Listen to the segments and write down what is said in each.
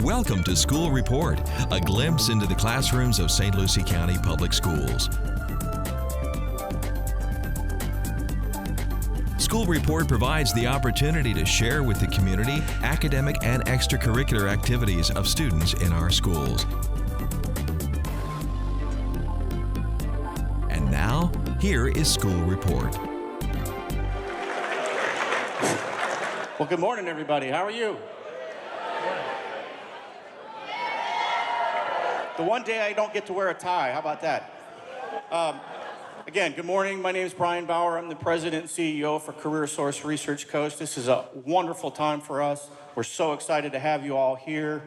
Welcome to School Report, a glimpse into the classrooms of St. Lucie County Public Schools. School Report provides the opportunity to share with the community academic and extracurricular activities of students in our schools. And now, here is School Report. Well, good morning, everybody. How are you? The one day I don't get to wear a tie. How about that? Again, good morning. My name is Brian Bauer. I'm the president and CEO for Career Source Research Coach. This is a wonderful time for us. We're so excited to have you all here.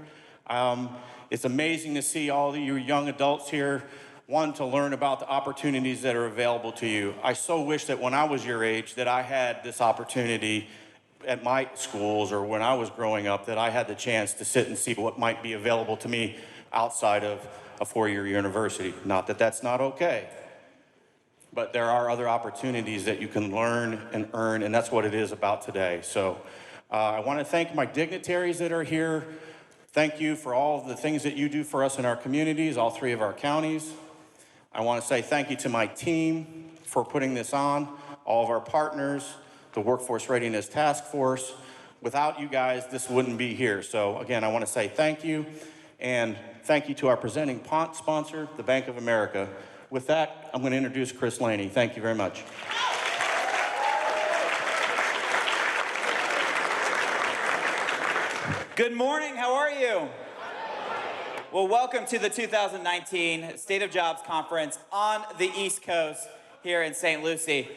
It's amazing to see all of you young adults here, one, to learn about the opportunities that are available to you. I so wish that when I was your age that I had this opportunity at my schools or when I was growing up, that I had the chance to sit and see what might be available to me outside of a four-year university. Not that that's not okay, but there are other opportunities that you can learn and earn, and that's what it is about today. So I want to thank my dignitaries that are here. Thank you for all of the things that you do for us in our communities, all three of our counties. I want to say thank you to my team for putting this on, all of our partners, the Workforce Readiness Task Force. Without you guys, this wouldn't be here. So again, I want to say thank you, and thank you to our presenting sponsor, the Bank of America. With that, I'm going to introduce Chris Laney. Thank you very much. Good morning, how are you? Well, welcome to the 2019 State of Jobs Conference on the East Coast here in St. Lucie.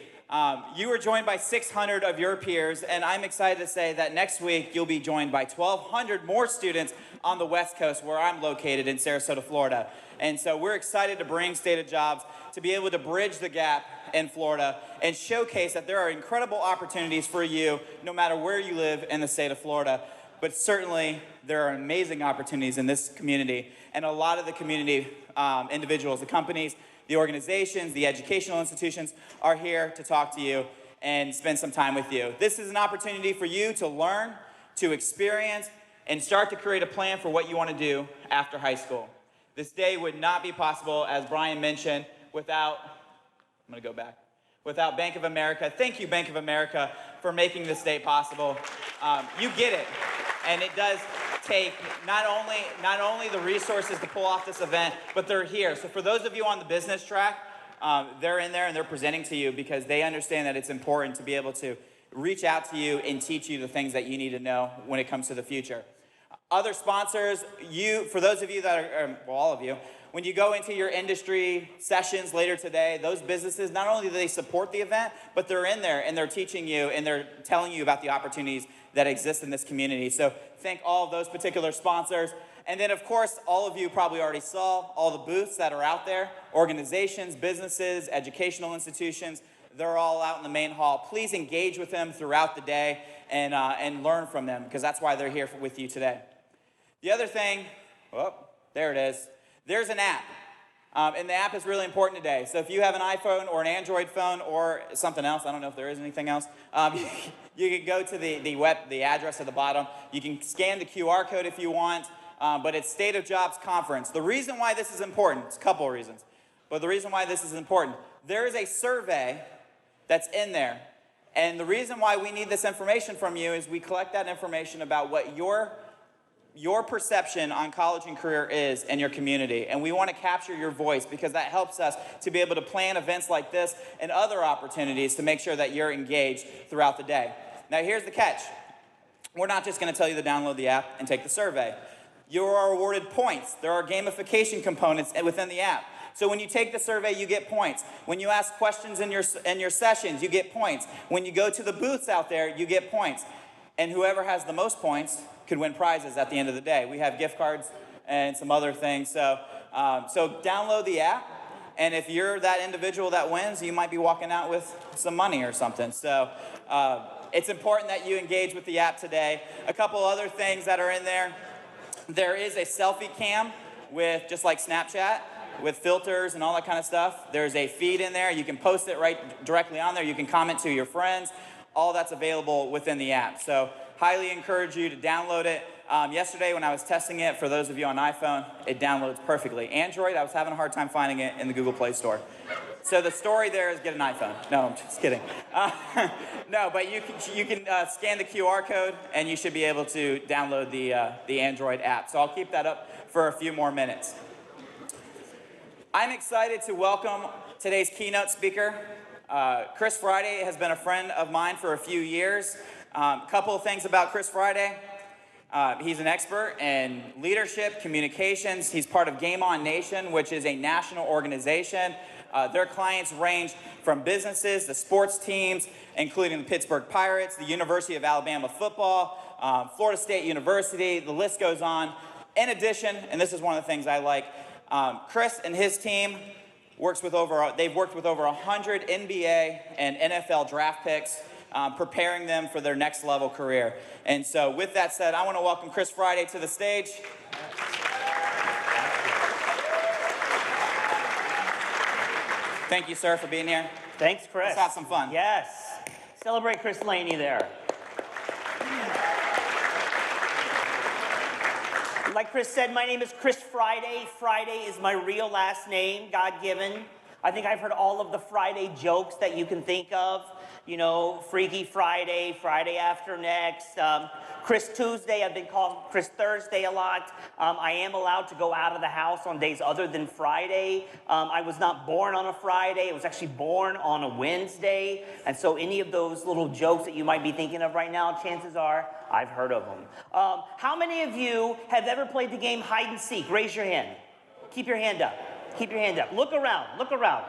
You were joined by 600 of your peers, and I'm excited to say that next week you'll be joined by 1,200 more students on the West Coast, where I'm located in Sarasota, Florida. And so we're excited to bring State of Jobs to be able to bridge the gap in Florida and showcase that there are incredible opportunities for you no matter where you live in the state of Florida. But certainly there are amazing opportunities in this community, and a lot of the community individuals, the companies, the organizations, the educational institutions are here to talk to you and spend some time with you. This is an opportunity for you to learn, to experience, and start to create a plan for what you want to do after high school. This day would not be possible, as Brian mentioned, without Bank of America. Thank you, Bank of America, for making this day possible. You get it, and it does take not only the resources to pull off this event, but they're here. So for those of you on the business track, they're in there and they're presenting to you because they understand that it's important to be able to reach out to you and teach you the things that you need to know when it comes to the future. Other sponsors, for those of you that are, well, all of you, when you go into your industry sessions later today, those businesses, not only do they support the event, but they're in there and they're teaching you and they're telling you about the opportunities that exist in this community. So thank all of those particular sponsors. And then, of course, all of you probably already saw all the booths that are out there, organizations, businesses, educational institutions. They're all out in the main hall. Please engage with them throughout the day and learn from them, because that's why they're here with you today. The other thing, there it is. There's an app, and the app is really important today. So if you have an iPhone or an Android phone or something else, I don't know if there is anything else, you can go to the address at the bottom. You can scan the QR code if you want, but it's State of Jobs Conference. The reason why this is important, it's a couple of reasons, but the reason why this is important, there is a survey that's in there. And the reason why we need this information from you is we collect that information about what your perception on college and career is in your community. And we want to capture your voice because that helps us to be able to plan events like this and other opportunities to make sure that you're engaged throughout the day. Now here's the catch. We're not just going to tell you to download the app and take the survey. You are awarded points. There are gamification components within the app. So when you take the survey, you get points. When you ask questions in your sessions, you get points. When you go to the booths out there, you get points. And whoever has the most points could win prizes at the end of the day. We have gift cards and some other things. So download the app, and if you're that individual that wins, you might be walking out with some money or something. So it's important that you engage with the app today. A couple other things that are in there. There is a selfie cam with, just like Snapchat, with filters and all that kind of stuff. There's a feed in there. You can post it right directly on there. You can comment to your friends. All that's available within the app. So highly encourage you to download it. Yesterday when I was testing it, for those of you on iPhone, it downloads perfectly. Android, I was having a hard time finding it in the Google Play Store. So the story there is get an iPhone. No, I'm just kidding. No, but you can scan the QR code and you should be able to download the Android app. So I'll keep that up for a few more minutes. I'm excited to welcome today's keynote speaker. Chris Friday has been a friend of mine for a few years. A couple of things about Chris Friday. He's an expert in leadership, communications. He's part of Game On Nation, which is a national organization. Their clients range from businesses to sports teams, including the Pittsburgh Pirates, the University of Alabama football, Florida State University, the list goes on. In addition, and this is one of the things I like, Chris and his team they've worked with over 100 NBA and NFL draft picks, preparing them for their next level career. And so with that said, I want to welcome Chris Friday to the stage. Thank you, sir, for being here. Thanks, Chris. Let's have some fun. Yes. Celebrate Chris Laney there. Like Chris said, my name is Chris Friday. Friday is my real last name, God-given. I think I've heard all of the Friday jokes that you can think of. You know, Freaky Friday, Friday after next. Chris Tuesday, I've been called Chris Thursday a lot. I am allowed to go out of the house on days other than Friday. I was not born on a Friday. I was actually born on a Wednesday. And so any of those little jokes that you might be thinking of right now, chances are I've heard of them. How many of you have ever played the game hide and seek? Raise your hand. Keep your hand up. Keep your hand up. Look around. Look around.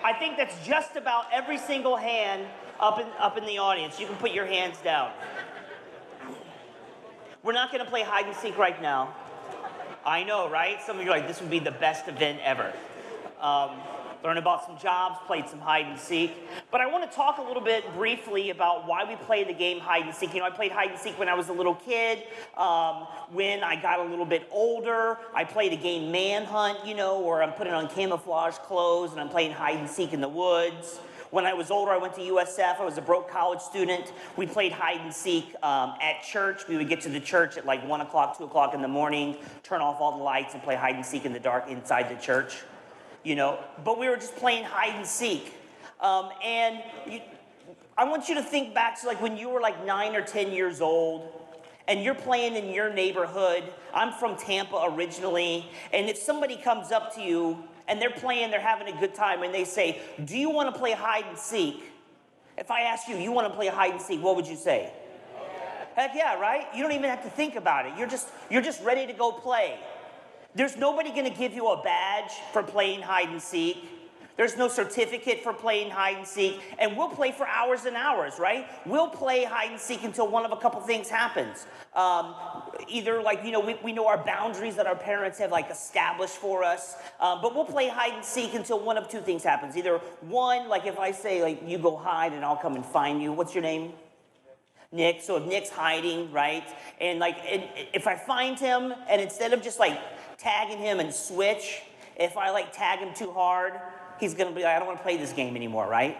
I think that's just about every single hand up in the audience. You can put your hands down. We're not going to play hide and seek right now. I know, right? Some of you are like, this would be the best event ever. Learn about some jobs, played some hide and seek. But I want to talk a little bit briefly about why we play the game hide and seek. You know, I played hide and seek when I was a little kid. When I got a little bit older, I played a game manhunt, you know, where I'm putting on camouflage clothes and I'm playing hide and seek in the woods. When I was older, I went to USF. I was a broke college student. We played hide and seek at church. We would get to the church at like 1 o'clock, 2 o'clock in the morning, turn off all the lights and play hide and seek in the dark inside the church. You know, but we were just playing hide and seek. I want you to think back to like when you were like 9 or 10 years old and you're playing in your neighborhood. I'm from Tampa originally. And if somebody comes up to you and they're playing, they're having a good time and they say, do you want to play hide and seek? If I ask you, you want to play hide and seek, what would you say? Heck yeah, right? You don't even have to think about it. You're just ready to go play. There's nobody going to give you a badge for playing hide and seek. There's no certificate for playing hide and seek. And we'll play for hours and hours, right? We'll play hide and seek until one of a couple things happens. Either like, you know, we know our boundaries that our parents have like established for us. But we'll play hide and seek until one of two things happens. Either one, like if I say like you go hide and I'll come and find you. What's your name? Nick. So if Nick's hiding, right? And like if I find him and instead of just like tagging him and switch, if I like tag him too hard, he's gonna be like, I don't wanna play this game anymore, right?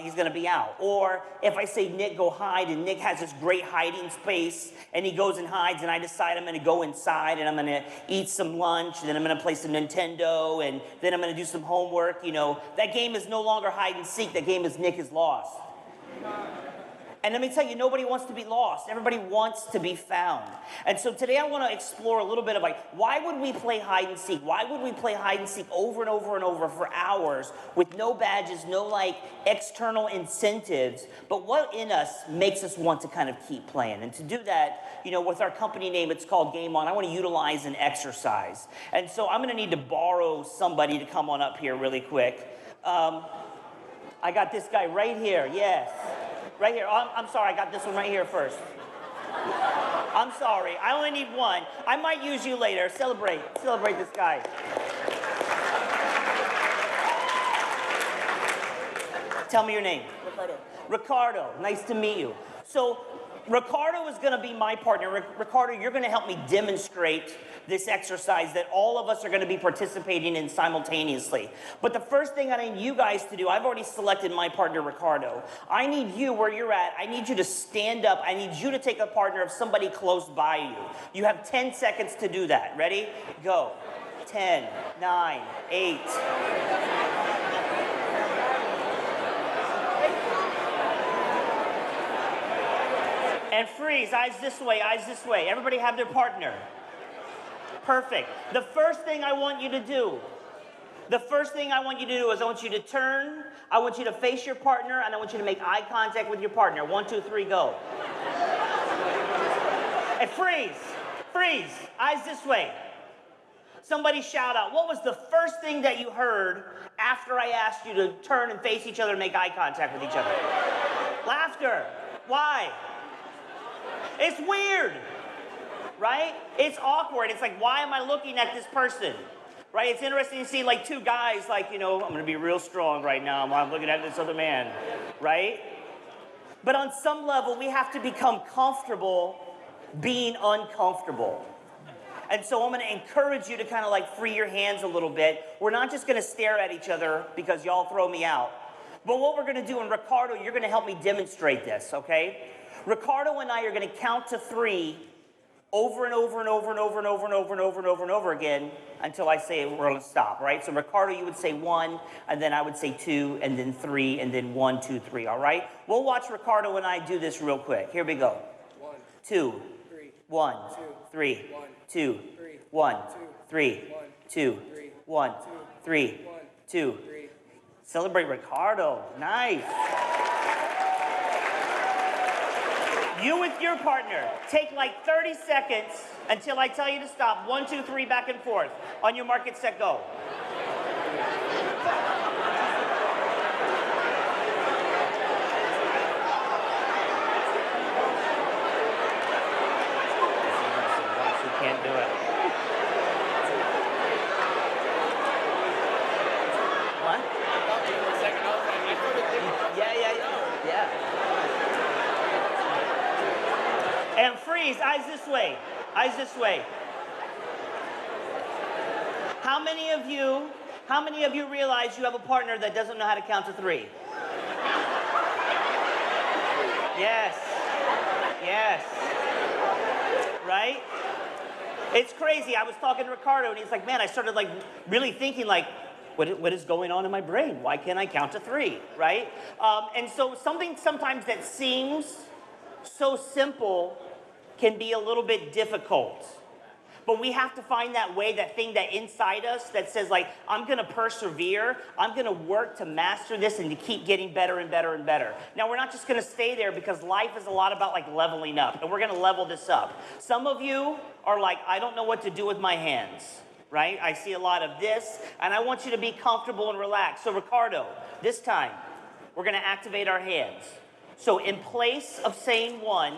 He's gonna be out. Or if I say, Nick, go hide, and Nick has this great hiding space, and he goes and hides, and I decide I'm gonna go inside, and I'm gonna eat some lunch, and then I'm gonna play some Nintendo, and then I'm gonna do some homework, you know, that game is no longer hide and seek, that game is Nick is lost. And let me tell you, nobody wants to be lost. Everybody wants to be found. And so today I want to explore a little bit of like, why would we play hide and seek? Why would we play hide and seek over and over and over for hours with no badges, no like external incentives? But what in us makes us want to kind of keep playing? And to do that, you know, with our company name, it's called Game On. I want to utilize an exercise. And so I'm going to need to borrow somebody to come on up here really quick. I got this guy right here. Yes. Right here. I'm sorry, I got this one right here first. I'm sorry, I only need one. I might use you later. Celebrate this guy. Tell me your name. Ricardo. Ricardo, nice to meet you. So Ricardo is going to be my partner. Ricardo, you're going to help me demonstrate this exercise that all of us are going to be participating in simultaneously. But the first thing I need you guys to do, I've already selected my partner, Ricardo. I need you, where you're at, I need you to stand up. I need you to take a partner of somebody close by you. You have 10 seconds to do that. Ready? Go. 10, 9, 8. And freeze, eyes this way, eyes this way. Everybody have their partner. Perfect. The first thing I want you to do is I want you to turn, I want you to face your partner, and I want you to make eye contact with your partner. 1, 2, 3, go. And freeze, eyes this way. Somebody shout out, what was the first thing that you heard after I asked you to turn and face each other and make eye contact with each other? Laughter. Why? It's weird, right? It's awkward. It's like, why am I looking at this person, right? It's interesting to see like two guys like, I'm going to be real strong right now while I'm looking at this other man, right? But on some level, we have to become comfortable being uncomfortable. And so I'm going to encourage you to kind of like free your hands a little bit. We're not just going to stare at each other because y'all throw me out. But what we're going to do, and Ricardo, you're going to help me demonstrate this, okay? Ricardo and I are going to count to 3 over and over and over and over and over and over and over and over and over again until I say we're going to stop, right? So Ricardo, you would say 1, and then I would say 2, and then 3, and then 1, 2, 3, all right? We'll watch Ricardo and I do this real quick. Here we go. 1, 2, 3, 1, 2, 3, 1, 2, 3, 1, 2, 3, 2, 3, 1, 3, 1, 2. 3. Celebrate Ricardo. Nice. You with your partner, take like 30 seconds until I tell you to stop. 1, 2, 3, back and forth. On your mark, get set, go. You can't do it. What? Yeah. And freeze, eyes this way, eyes this way. How many of you realize you have a partner that doesn't know how to count to 3? Yes. Right? It's crazy. I was talking to Ricardo and he's like, man, I started like really thinking like, what is going on in my brain? Why can't I count to 3, right? And so something sometimes that seems so simple can be a little bit difficult. But we have to find that way, that thing that inside us that says like, I'm gonna persevere, I'm gonna work to master this and to keep getting better and better and better. Now we're not just gonna stay there because life is a lot about like leveling up, and we're gonna level this up. Some of you are like, I don't know what to do with my hands, right? I see a lot of this, and I want you to be comfortable and relaxed. So Ricardo, this time, we're gonna activate our hands. So in place of saying 1,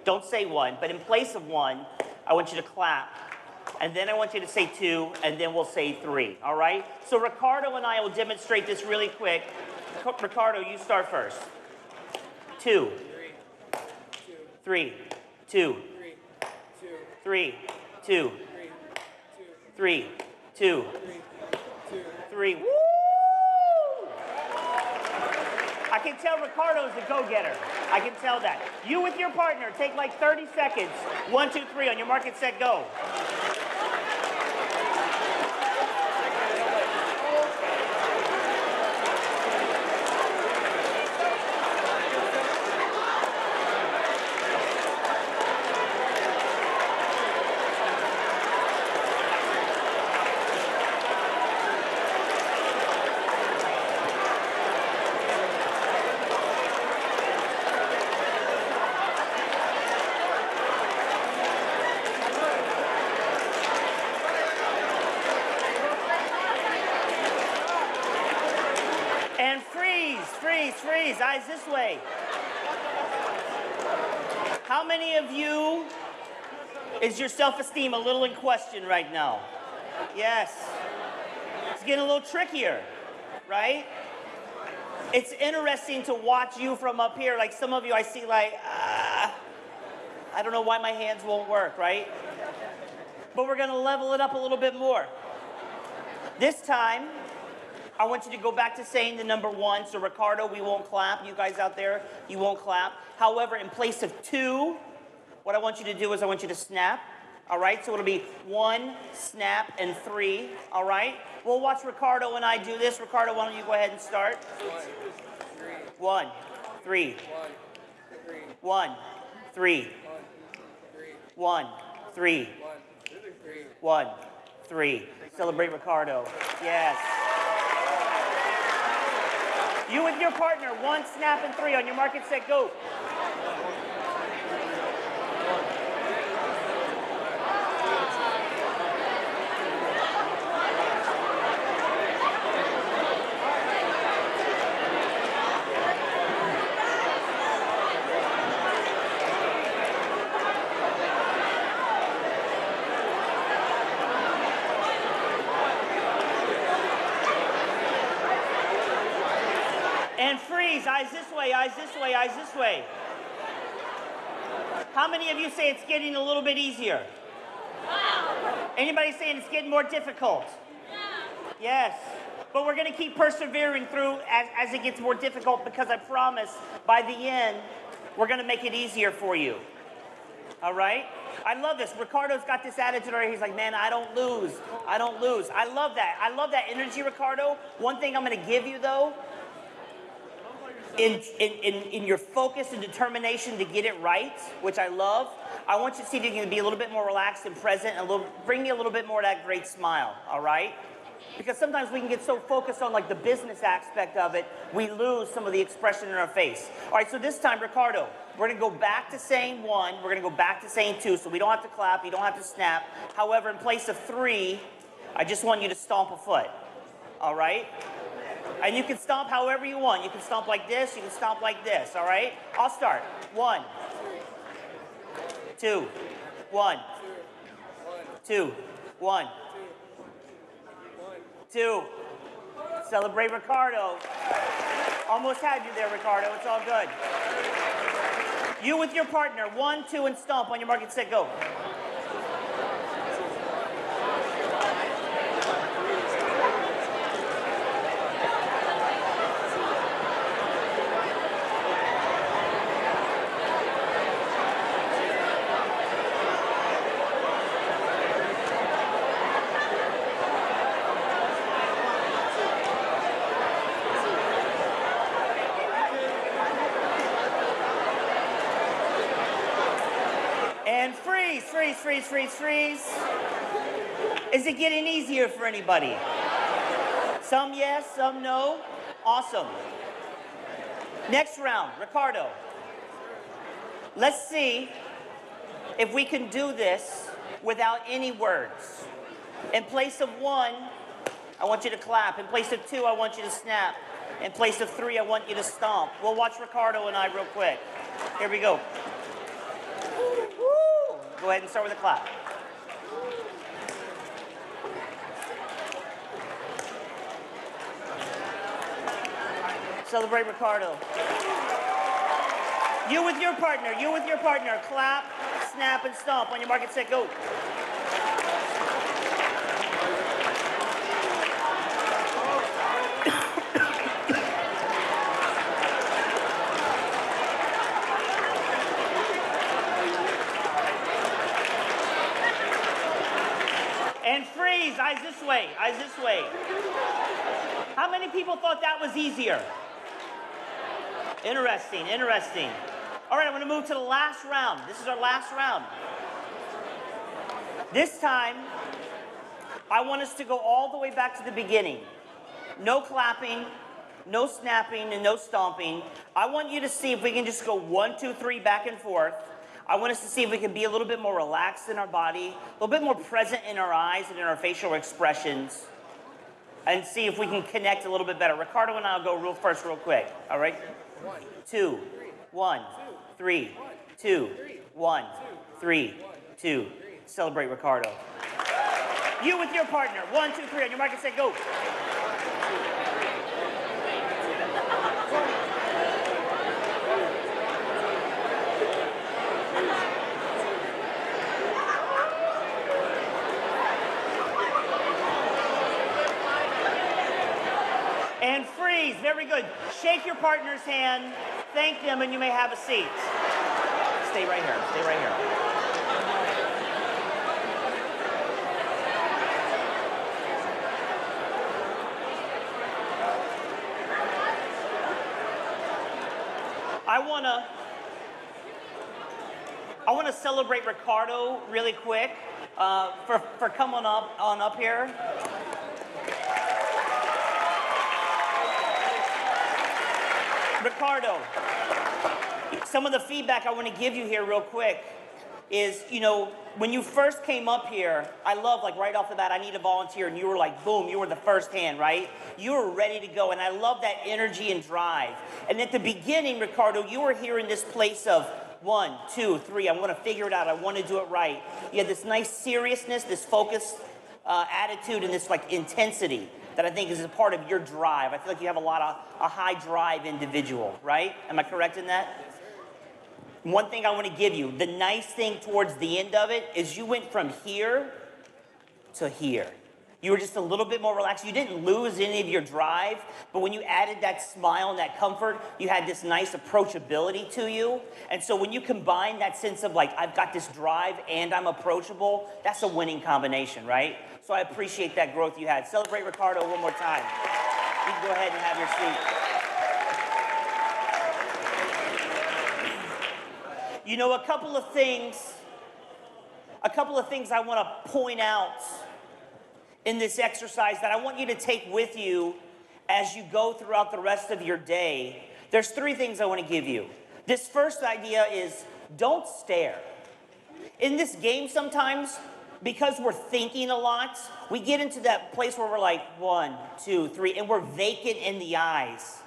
don't say 1, but in place of 1, I want you to clap. And then I want you to say 2, and then we'll say 3, all right? So Ricardo and I will demonstrate this really quick. Ricardo, you start first. 2, 3, 2, 3, 2, 3, 2, 3. Woo! I can tell Ricardo's the go-getter. I can tell that. You with your partner, take like 30 seconds. 1, 2, 3, on your mark, get set, go. And freeze, eyes this way. How many of you is your self-esteem a little in question right now? Yes. It's getting a little trickier, right? It's interesting to watch you from up here. Like some of you I see like, I don't know why my hands won't work, right? But we're gonna level it up a little bit more. This time, I want you to go back to saying the number 1. So Ricardo, we won't clap. You guys out there, you won't clap. However, in place of 2, what I want you to do is I want you to snap. All right, so it'll be 1, snap, and 3. All right, we'll watch Ricardo and I do this. Ricardo, why don't you go ahead and start? 1, 3. 1, 3. 1, 3. 1, 3. Celebrate Ricardo. Yes. You with your partner, 1, snap, and 3. On your mark, get set, go. And freeze, eyes this way, eyes this way, eyes this way. How many of you say it's getting a little bit easier? Anybody saying it's getting more difficult? Yes. But we're going to keep persevering through as it gets more difficult, because I promise by the end, we're going to make it easier for you. All right? I love this. Ricardo's got this attitude already. He's like, man, I don't lose. I don't lose. I love that. I love that energy, Ricardo. One thing I'm going to give you, though, in your focus and determination to get it right, which I love, I want you to see if you can be a little bit more relaxed and present and bring me a little bit more of that great smile, all right? Because sometimes we can get so focused on like the business aspect of it, we lose some of the expression in our face. All right, so this time, Ricardo, we're gonna go back to saying 1, we're gonna go back to saying 2, so we don't have to clap, you don't have to snap. However, in place of 3, I just want you to stomp a foot, all right? And you can stomp however you want. You can stomp like this, you can stomp like this, all right? I'll start. 1, 2, 1, 2, 1, 2. Celebrate Ricardo. Almost had you there, Ricardo. It's all good. You with your partner. 1, 2, and stomp. On your mark, get set, go. And freeze, freeze, freeze, freeze, freeze. Is it getting easier for anybody? Some yes, some no. Awesome. Next round, Ricardo. Let's see if we can do this without any words. In place of 1, I want you to clap. In place of 2, I want you to snap. In place of 3, I want you to stomp. We'll watch Ricardo and I real quick. Here we go. Woo! Go ahead and start with a clap. Celebrate Ricardo. You with your partner, clap, snap, and stomp. On your mark, get set, go. And freeze, eyes this way, eyes this way. How many people thought that was easier? Interesting, interesting. All right, I'm gonna move to the last round. This is our last round. This time, I want us to go all the way back to the beginning. No clapping, no snapping, and no stomping. I want you to see if we can just go 1, 2, 3 back and forth. I want us to see if we can be a little bit more relaxed in our body, a little bit more present in our eyes and in our facial expressions, and see if we can connect a little bit better. Ricardo and I'll go real quick, all right? 2, 1, 3, 2, 1, 3, 2. Celebrate Ricardo. You with your partner. 1, 2, 3. On your mark and say go. degrees. Very good. Shake your partner's hand, thank them, and you may have a seat. Stay right here. Stay right here. I want to celebrate Ricardo really quick for coming up here. Ricardo, some of the feedback I want to give you here real quick is, you know, when you first came up here, I love, like, right off the bat, I need a volunteer, and you were like, boom, you were the first hand, right? You were ready to go, and I love that energy and drive. And at the beginning, Ricardo, you were here in this place of 1, 2, 3, I want to figure it out, I want to do it right. You had this nice seriousness, this focused attitude, and this, like, intensity that I think is a part of your drive. I feel like you have a high drive individual, right? Am I correct in that? One thing I want to give you, the nice thing towards the end of it is you went from here to here. You were just a little bit more relaxed. You didn't lose any of your drive, but when you added that smile and that comfort, you had this nice approachability to you. And so when you combine that sense of, like, I've got this drive and I'm approachable, that's a winning combination, right? So I appreciate that growth you had. Celebrate Ricardo one more time. You can go ahead and have your seat. You know, a couple of things I want to point out in this exercise that I want you to take with you as you go throughout the rest of your day. There's 3 things I want to give you. This first idea is don't stare. In this game sometimes, because we're thinking a lot, we get into that place where we're like 1, 2, 3, and we're vacant in the eyes.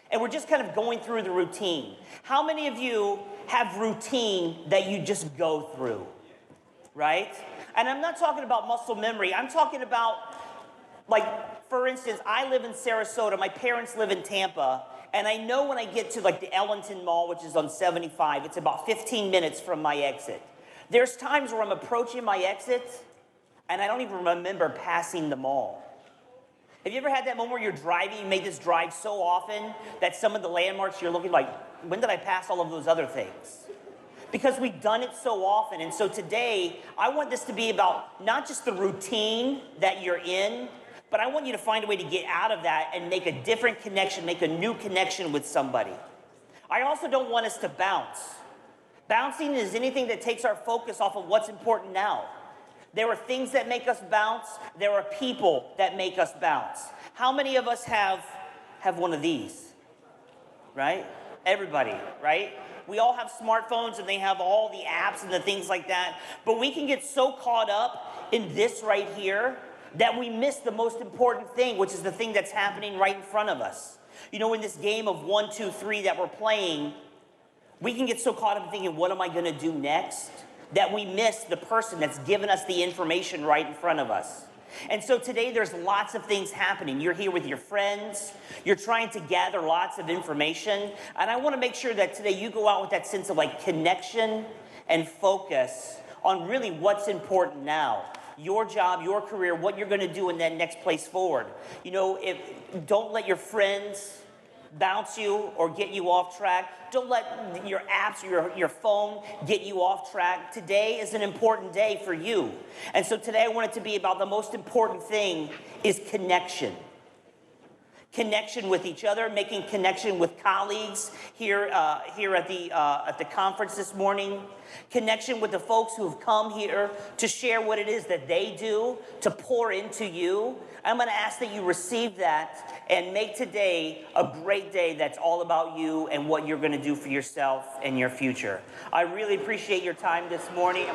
And we're just kind of going through the routine. How many of you have routine that you just go through, right? And I'm not talking about muscle memory. I'm talking about, like, for instance, I live in Sarasota. My parents live in Tampa. And I know when I get to, like, the Ellington Mall, which is on 75, it's about 15 minutes from my exit. There's times where I'm approaching my exit, and I don't even remember passing the mall. Have you ever had that moment where you're driving, you make this drive so often that some of the landmarks you're looking like, when did I pass all of those other things? Because we've done it so often. And so today, I want this to be about not just the routine that you're in, but I want you to find a way to get out of that and make a different connection, make a new connection with somebody. I also don't want us to bounce. Bouncing is anything that takes our focus off of what's important now. There are things that make us bounce. There are people that make us bounce. How many of us have one of these, right? Everybody, right? We all have smartphones and they have all the apps and the things like that. But we can get so caught up in this right here that we miss the most important thing, which is the thing that's happening right in front of us. You know, in this game of 1, 2, 3 that we're playing, we can get so caught up in thinking, what am I going to do next? That we miss the person that's given us the information right in front of us. And so today there's lots of things happening. You're here with your friends. You're trying to gather lots of information. And I want to make sure that today you go out with that sense of, like, connection and focus on really what's important now. Your job, your career, what you're going to do in that next place forward. You know, don't let your friends bounce you or get you off track. Don't let your apps or your phone get you off track. Today is an important day for you. And so today I want it to be about the most important thing is connection. Connection with each other, making connection with colleagues here at the conference this morning. Connection with the folks who have come here to share what it is that they do, to pour into you. I'm going to ask that you receive that and make today a great day that's all about you and what you're going to do for yourself and your future. I really appreciate your time this morning.